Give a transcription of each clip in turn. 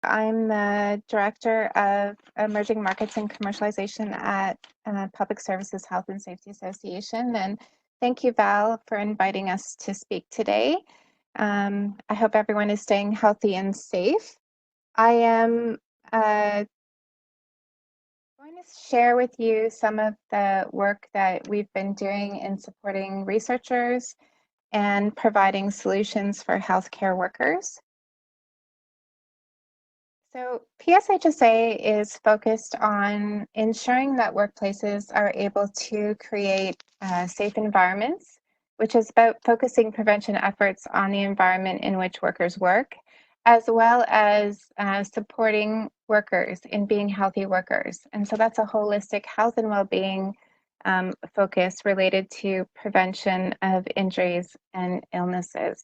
I'm the Director of Emerging Markets and Commercialization at Public Services Health and Safety Association. And thank you, Val, for inviting us to speak today. I hope everyone is staying healthy and safe. I am going to share with you some of the work that we've been doing in supporting researchers and providing solutions for healthcare workers. So PSHSA is focused on ensuring that workplaces are able to create safe environments, which is about focusing prevention efforts on the environment in which workers work, as well as supporting workers in being healthy workers. And so that's a holistic health and well-being focus related to prevention of injuries and illnesses.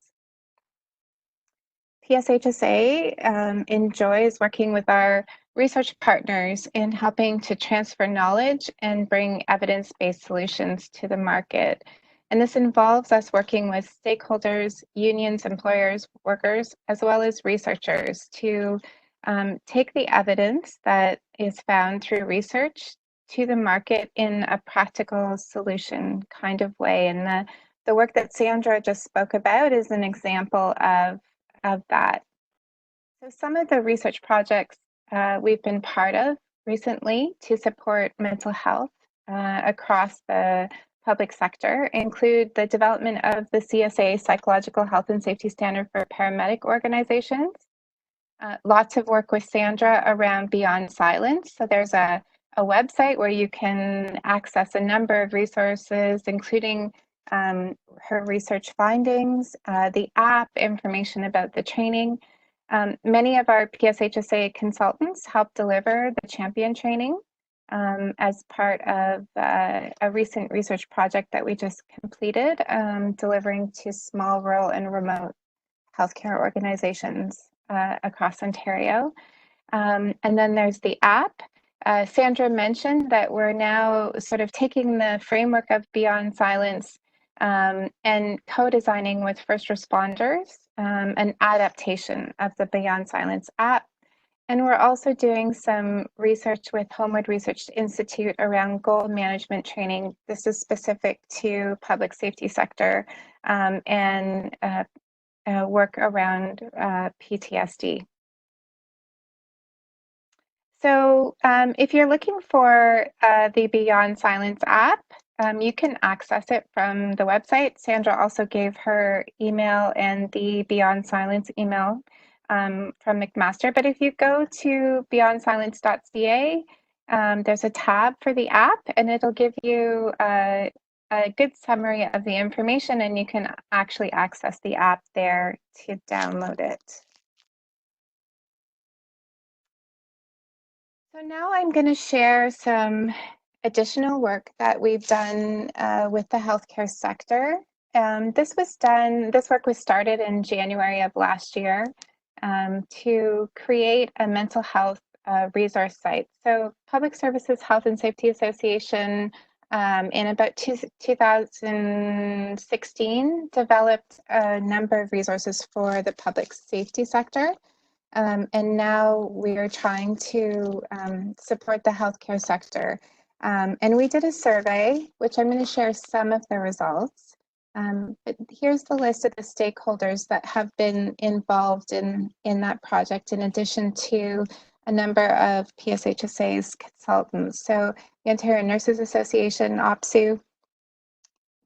PSHSA enjoys working with our research partners in helping to transfer knowledge and bring evidence-based solutions to the market. And this involves us working with stakeholders, unions, employers, workers, as well as researchers to take the evidence that is found through research to the market in a practical solution kind of way. And the work that Sandra just spoke about is an example of that. So some of the research projects we've been part of recently to support mental health across the public sector include the development of the CSA Psychological Health and Safety Standard for paramedic organizations. Lots of work with Sandra around Beyond Silence. So there's a website where you can access a number of resources, including her research findings, the app, information about the training. Many of our PSHSA consultants help deliver the champion training as part of a recent research project that we just completed, delivering to small, rural, and remote healthcare organizations across Ontario. And then there's the app. Sandra mentioned that we're now sort of taking the framework of Beyond Silence and co-designing with first responders an adaptation of the Beyond Silence app. And we're also doing some research with Homewood Research Institute around goal management training. This is specific to public safety sector and work around PTSD. So if you're looking for the Beyond Silence app, you can access it from the website. Sandra also gave her email and the Beyond Silence email from McMaster. But if you go to beyondsilence.ca, there's a tab for the app, and it'll give you a good summary of the information, and you can actually access the app there to download it. So now I'm going to share some additional work that we've done with the healthcare sector. This work was started in January of last year to create a mental health resource site. So Public Services Health and Safety Association in about 2016 developed a number of resources for the public safety sector. And now we are trying to support the healthcare sector. And we did a survey, which I'm going to share some of the results. But here's the list of the stakeholders that have been involved in that project, in addition to a number of PSHSA's consultants. So the Ontario Nurses Association, OPSU,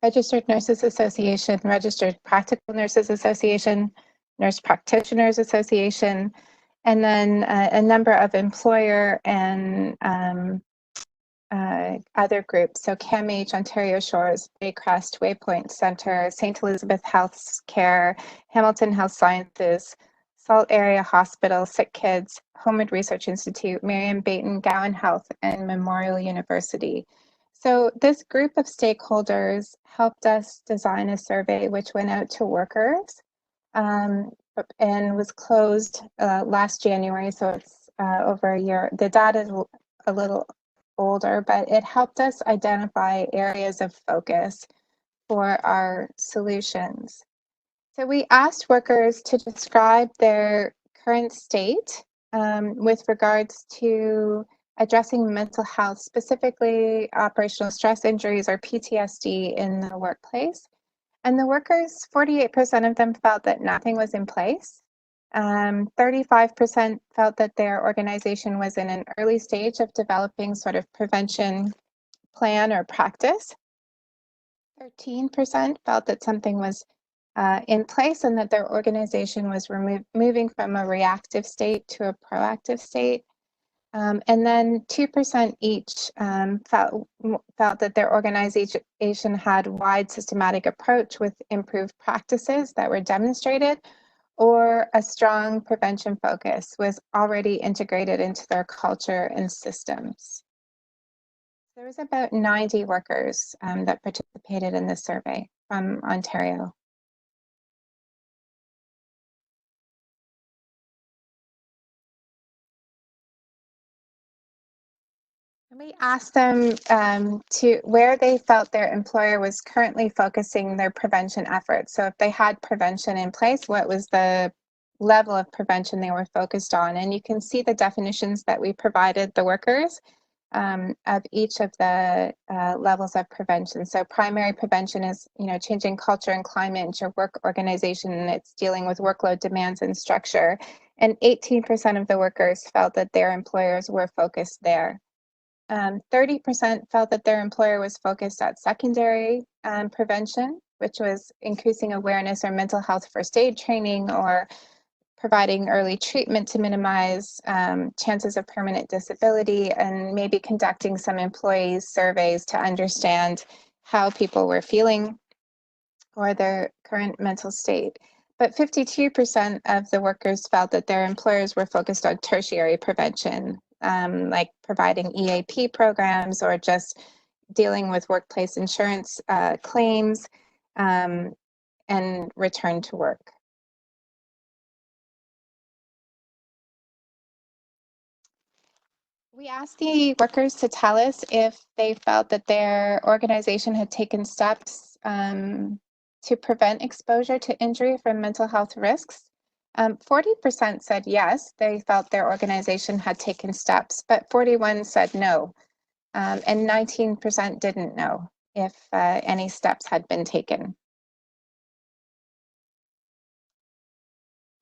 Registered Nurses Association, Registered Practical Nurses Association, Nurse Practitioners Association, and then a number of employer and other groups. So CAMH, Ontario Shores, Baycrest, Waypoint Centre, St. Elizabeth Health Care, Hamilton Health Sciences, Salt Area Hospital, Sick Kids, Homewood Research Institute, Miriam Baton, Gowan Health, and Memorial University. So this group of stakeholders helped us design a survey which went out to workers and was closed last January, so it's over a year. The data is a little older, but it helped us identify areas of focus for our solutions. So we asked workers to describe their current state with regards to addressing mental health, specifically operational stress injuries or PTSD in the workplace. And the workers, 48% of them felt that nothing was in place. 35% felt that their organization was in an early stage of developing sort of prevention plan or practice. 13% felt that something was in place and that their organization was moving from a reactive state to a proactive state. And then 2% each felt that their organization had wide systematic approach with improved practices that were demonstrated, or a strong prevention focus was already integrated into their culture and systems. There was about 90 workers that participated in this survey from Ontario. We asked them to where they felt their employer was currently focusing their prevention efforts. So if they had prevention in place, what was the level of prevention they were focused on? And you can see the definitions that we provided the workers of each of the levels of prevention. So primary prevention is, changing culture and climate into your work organization, and it's dealing with workload demands and structure. And 18% of the workers felt that their employers were focused there. 30% felt that their employer was focused at secondary prevention, which was increasing awareness or mental health first aid training, or providing early treatment to minimize chances of permanent disability, and maybe conducting some employee surveys to understand how people were feeling or their current mental state. But 52% of the workers felt that their employers were focused on tertiary prevention, like providing EAP programs or just dealing with workplace insurance claims and return to work. We asked the workers to tell us if they felt that their organization had taken steps to prevent exposure to injury from mental health risks. 40% said yes, they felt their organization had taken steps, but 41% said no, and 19% didn't know if any steps had been taken.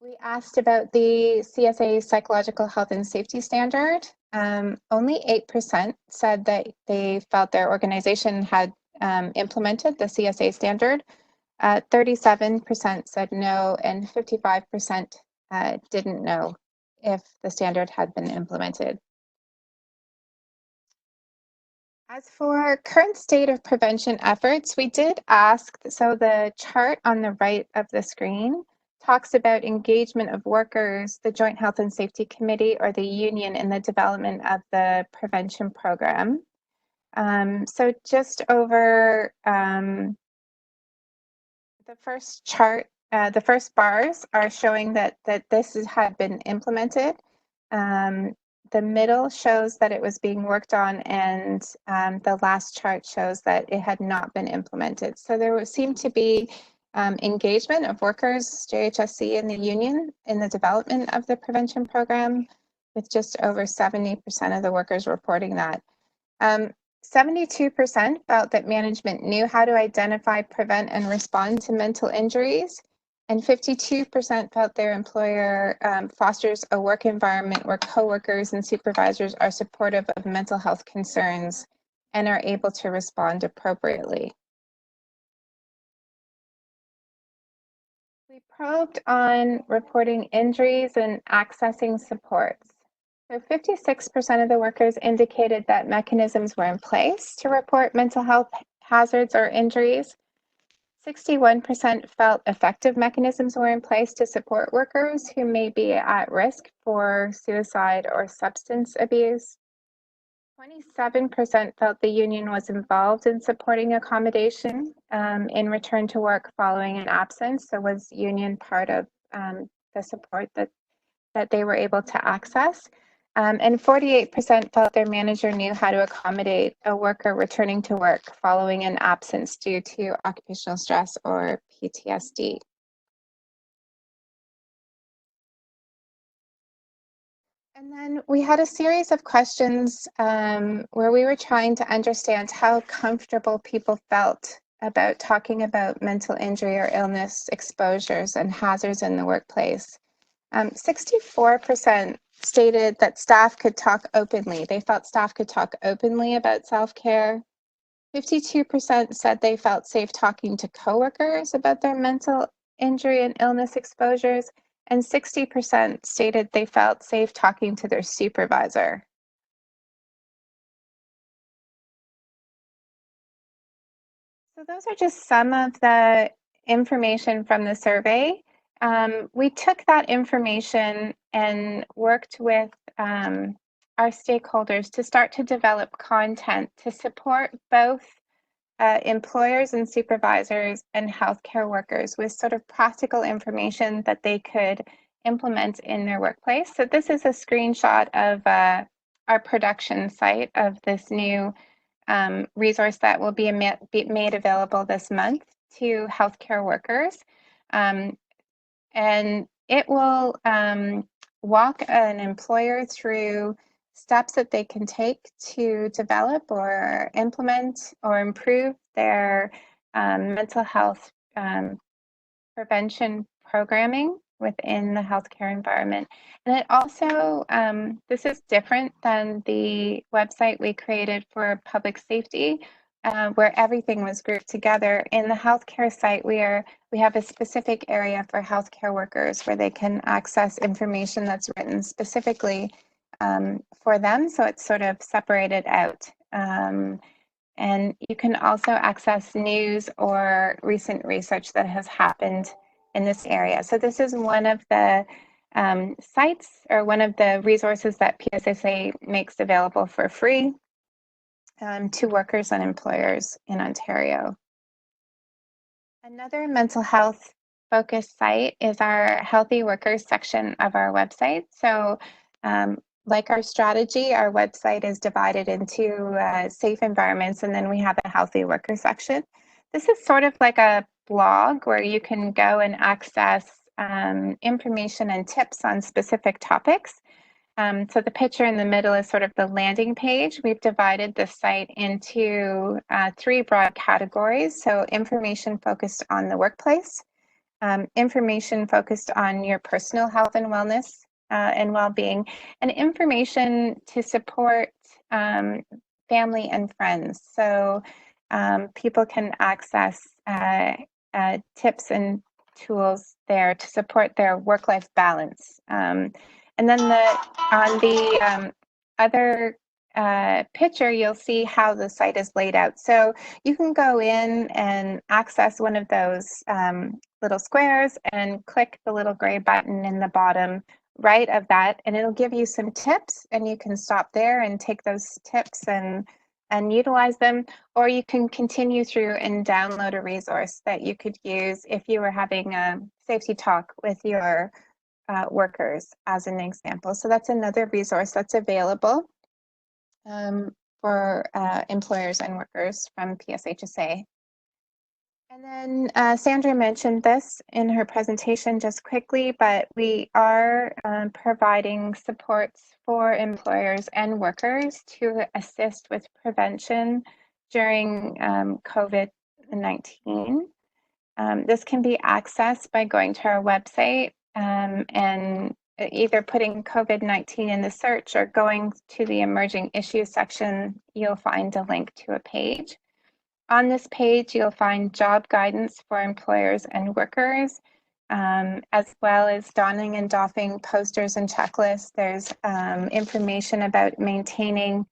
We asked about the CSA psychological health and safety standard. Only 8% said that they felt their organization had implemented the CSA standard. 37% said no, and 55% didn't know if the standard had been implemented. As for current state of prevention efforts, we did ask, so the chart on the right of the screen talks about engagement of workers, the Joint Health and Safety Committee, or the union in the development of the prevention program. So just over the first chart, the first bars are showing that this had been implemented. The middle shows that it was being worked on, and the last chart shows that it had not been implemented. So there would seem to be engagement of workers, JHSC and the union, in the development of the prevention program, with just over 70% of the workers reporting that. 72% felt that management knew how to identify, prevent, and respond to mental injuries. And 52% felt their employer fosters a work environment where coworkers and supervisors are supportive of mental health concerns and are able to respond appropriately. We probed on reporting injuries and accessing supports. So 56% of the workers indicated that mechanisms were in place to report mental health hazards or injuries. 61% felt effective mechanisms were in place to support workers who may be at risk for suicide or substance abuse. 27% felt the union was involved in supporting accommodation in return to work following an absence. So was union part of the support that they were able to access? And 48% felt their manager knew how to accommodate a worker returning to work following an absence due to occupational stress or PTSD. And then we had a series of questions where we were trying to understand how comfortable people felt about talking about mental injury or illness exposures and hazards in the workplace. 64% stated that staff could talk openly. They felt staff could talk openly about self-care. 52% said they felt safe talking to coworkers about their mental injury and illness exposures, and 60% stated they felt safe talking to their supervisor. So those are just some of the information from the survey. We took that information and worked with our stakeholders to start to develop content to support both employers and supervisors and healthcare workers with sort of practical information that they could implement in their workplace. So this is a screenshot of our production site of this new resource that will be made available this month to healthcare workers. And it will walk an employer through steps that they can take to develop or implement or improve their mental health prevention programming within the healthcare environment. And it also, this is different than the website we created for public safety, where everything was grouped together. In the healthcare site, we have a specific area for healthcare workers where they can access information that's written specifically for them. So it's sort of separated out. And you can also access news or recent research that has happened in this area. So this is one of the sites or one of the resources that PSSA makes available for free to workers and employers in Ontario. Another mental health focused site is our Healthy Workers section of our website. So like our strategy, our website is divided into safe environments, and then we have a Healthy Worker section. This is sort of like a blog where you can go and access information and tips on specific topics. So the picture in the middle is sort of the landing page. We've divided the site into three broad categories. So information focused on the workplace, information focused on your personal health and wellness and well-being, and information to support family and friends. So people can access tips and tools there to support their work-life balance. And then on the other picture, you'll see how the site is laid out. So you can go in and access one of those little squares and click the little gray button in the bottom right of that, and it'll give you some tips, and you can stop there and take those tips and utilize them, or you can continue through and download a resource that you could use if you were having a safety talk with your workers, as an example. So that's another resource that's available for employers and workers from PSHSA. And then Sandra mentioned this in her presentation just quickly, but we are providing supports for employers and workers to assist with prevention during COVID-19. This can be accessed by going to our website and either putting COVID-19 in the search or going to the emerging issues section. You'll find a link to a page. On this page, you'll find job guidance for employers and workers, as well as donning and doffing posters and checklists. There's information about maintaining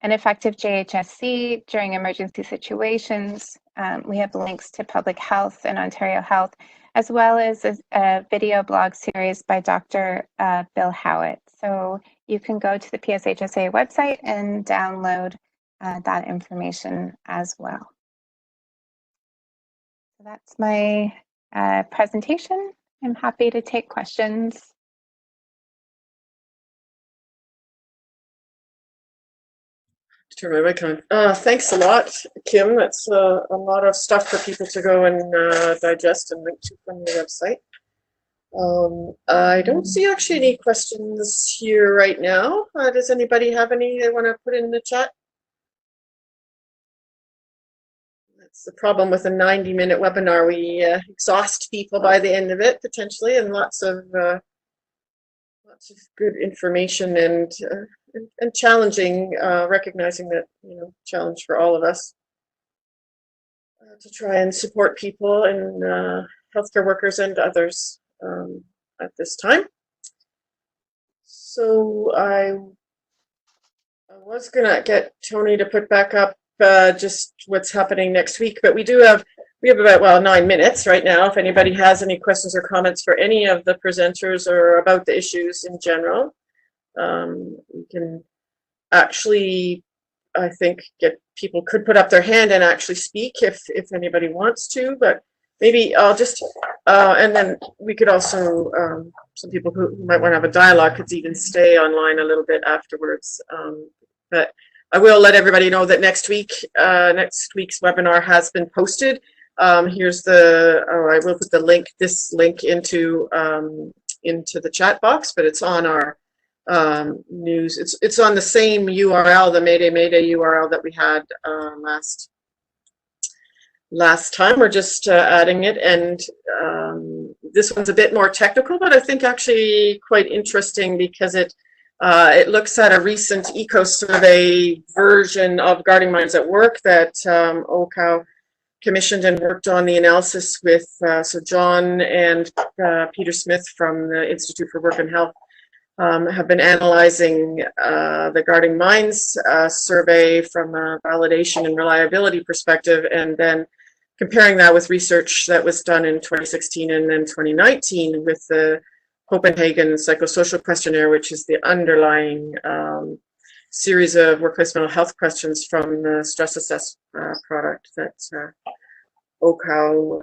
an effective JHSC during emergency situations. We have links to public health and Ontario Health, as well as a video blog series by Dr. Bill Howitt. So you can go to the PSHSA website and download that information as well. So that's my presentation. I'm happy to take questions. Turn my mic on. Thanks a lot, Kim. That's a lot of stuff for people to go and digest and link to from your website. I don't see actually any questions here right now. Does anybody have any they want to put in the chat? That's the problem with a 90-minute webinar. We exhaust people by the end of it, potentially, and lots of good information and challenging, recognizing that, challenge for all of us to try and support people and healthcare workers and others at this time. So I was gonna get Tony to put back up just what's happening next week, but we have about 9 minutes right now. If anybody has any questions or comments for any of the presenters or about the issues in general, we can actually, I think, people could put up their hand and actually speak if anybody wants to, but maybe I'll just, and then we could also, some people who might want to have a dialogue could even stay online a little bit afterwards. But I will let everybody know that next week's webinar has been posted. Here's I will put this link into the chat box, but it's on our news. It's on the same URL, the Mayday URL that we had last time. We're just adding it, and this one's a bit more technical, but I think actually quite interesting because it looks at a recent eco-survey version of Guarding Minds at Work that OCAL commissioned and worked on the analysis with so John and Peter Smith from the Institute for Work and Health have been analyzing the Guarding Minds survey from a validation and reliability perspective, and then comparing that with research that was done in 2016 and then 2019 with the Copenhagen Psychosocial Questionnaire, which is the underlying series of workplace mental health questions from the Stress Assess product that OCAL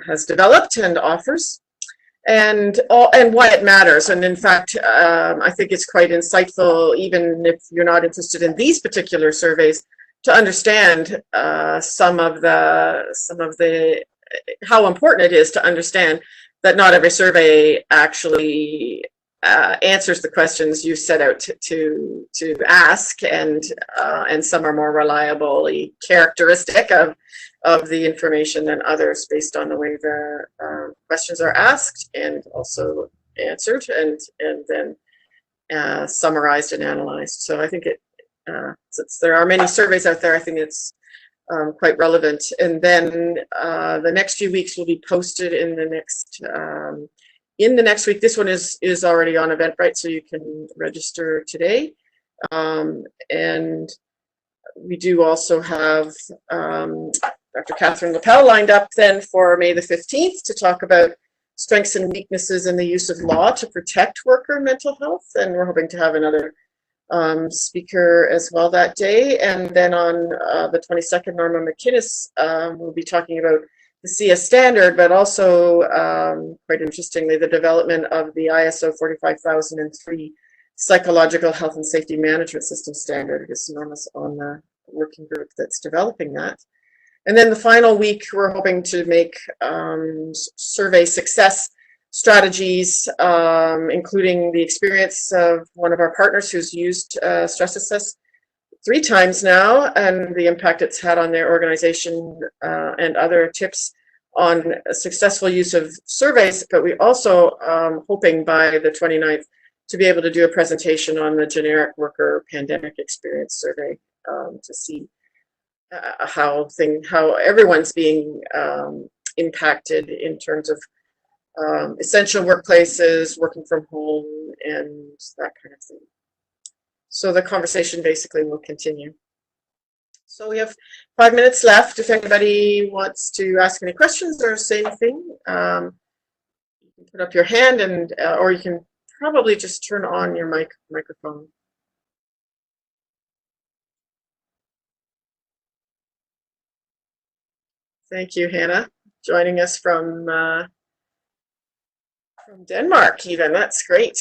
has developed and offers, and why it matters. And in fact, I think it's quite insightful, even if you're not interested in these particular surveys, to understand some of the how important it is to understand that not every survey actually answers the questions you set out to ask, and some are more reliably characteristic of the information than others based on the way the questions are asked and also answered and then summarized and analyzed. So I think since there are many surveys out there, I think it's quite relevant. And then the next few weeks will be posted in the next week. This one is already on Eventbrite, so you can register today. And we do also have Dr. Catherine Lapel lined up then for May the 15th to talk about strengths and weaknesses in the use of law to protect worker mental health. And we're hoping to have another speaker as well that day. And then on the 22nd, Norma McInnes will be talking about the CS standard, but also quite interestingly, the development of the ISO 45003 psychological health and safety management system standard, because Norma's on the working group that's developing that. And then the final week, we're hoping to make survey success strategies, including the experience of one of our partners who's used Stress Assess 3 times now, and the impact it's had on their organization, and other tips on successful use of surveys. But we also hoping by the 29th to be able to do a presentation on the generic worker pandemic experience survey to see how everyone's being impacted in terms of essential workplaces, working from home, and that kind of thing. So the conversation basically will continue. So we have 5 minutes left. If anybody wants to ask any questions or say anything, you can put up your hand, and or you can probably just turn on your microphone. Thank you, Hannah, joining us from Denmark even. That's great.